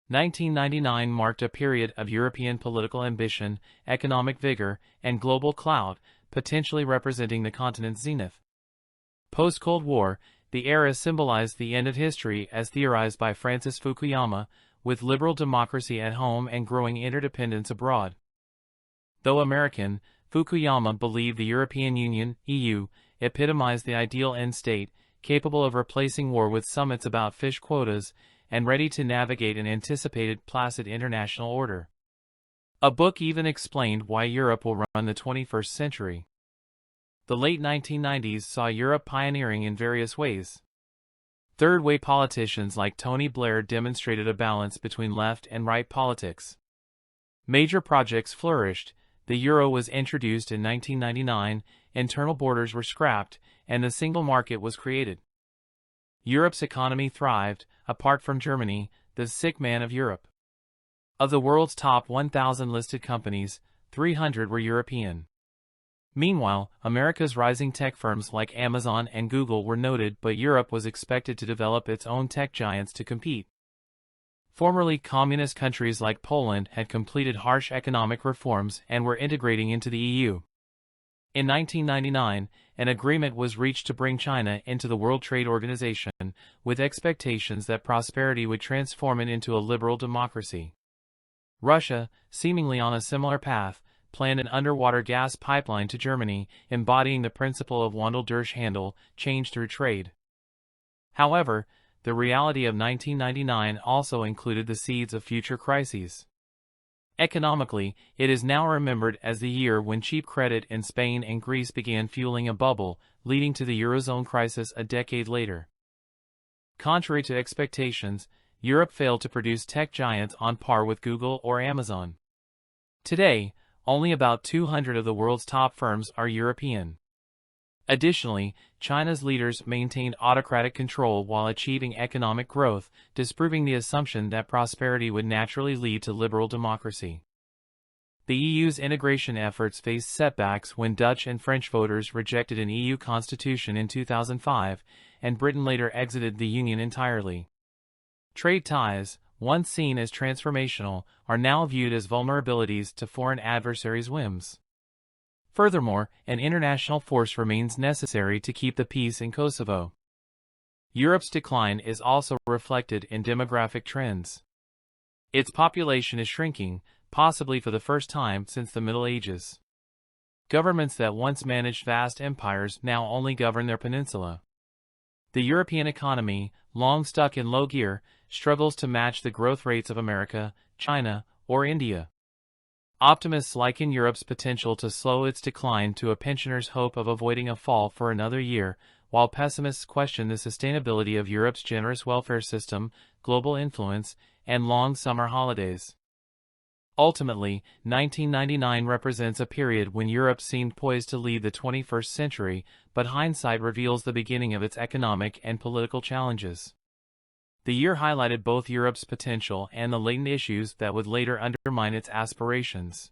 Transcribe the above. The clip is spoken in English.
1999 marked a period of European political ambition, economic vigor, and global clout, potentially representing the continent's zenith. Post-Cold War, the era symbolized the end of history as theorized by Francis Fukuyama, with liberal democracy at home and growing interdependence abroad. Though American, Fukuyama believed the European Union (EU) epitomized the ideal end state, capable of replacing war with summits about fish quotas, and ready to navigate an anticipated placid international order. A book even explained why Europe will run the 21st century. The late 1990s saw Europe pioneering in various ways. Third-way politicians like Tony Blair demonstrated a balance between left and right politics. Major projects flourished, the euro was introduced in 1999, internal borders were scrapped, and the single market was created. Europe's economy thrived, apart from Germany, the sick man of Europe. Of the world's top 1,000 listed companies, 300 were European. Meanwhile, America's rising tech firms like Amazon and Google were noted, but Europe was expected to develop its own tech giants to compete. Formerly communist countries like Poland had completed harsh economic reforms and were integrating into the EU. In 1999, an agreement was reached to bring China into the World Trade Organization, with expectations that prosperity would transform it into a liberal democracy. Russia, seemingly on a similar path, planned an underwater gas pipeline to Germany, embodying the principle of Wandel durch Handel, change through trade. However, the reality of 1999 also included the seeds of future crises. Economically, it is now remembered as the year when cheap credit in Spain and Greece began fueling a bubble, leading to the Eurozone crisis a decade later. Contrary to expectations, Europe failed to produce tech giants on par with Google or Amazon. Today, only about 200 of the world's top firms are European. Additionally, China's leaders maintained autocratic control while achieving economic growth, disproving the assumption that prosperity would naturally lead to liberal democracy. The EU's integration efforts faced setbacks when Dutch and French voters rejected an EU constitution in 2005, and Britain later exited the Union entirely. Trade ties, once seen as transformational, are now viewed as vulnerabilities to foreign adversaries' whims. Furthermore, an international force remains necessary to keep the peace in Kosovo. Europe's decline is also reflected in demographic trends. Its population is shrinking, possibly for the first time since the Middle Ages. Governments that once managed vast empires now only govern their peninsula. The European economy, long stuck in low gear, struggles to match the growth rates of America, China, or India. Optimists liken Europe's potential to slow its decline to a pensioner's hope of avoiding a fall for another year, while pessimists question the sustainability of Europe's generous welfare system, global influence, and long summer holidays. Ultimately, 1999 represents a period when Europe seemed poised to lead the 21st century, but hindsight reveals the beginning of its economic and political challenges. The year highlighted both Europe's potential and the latent issues that would later undermine its aspirations.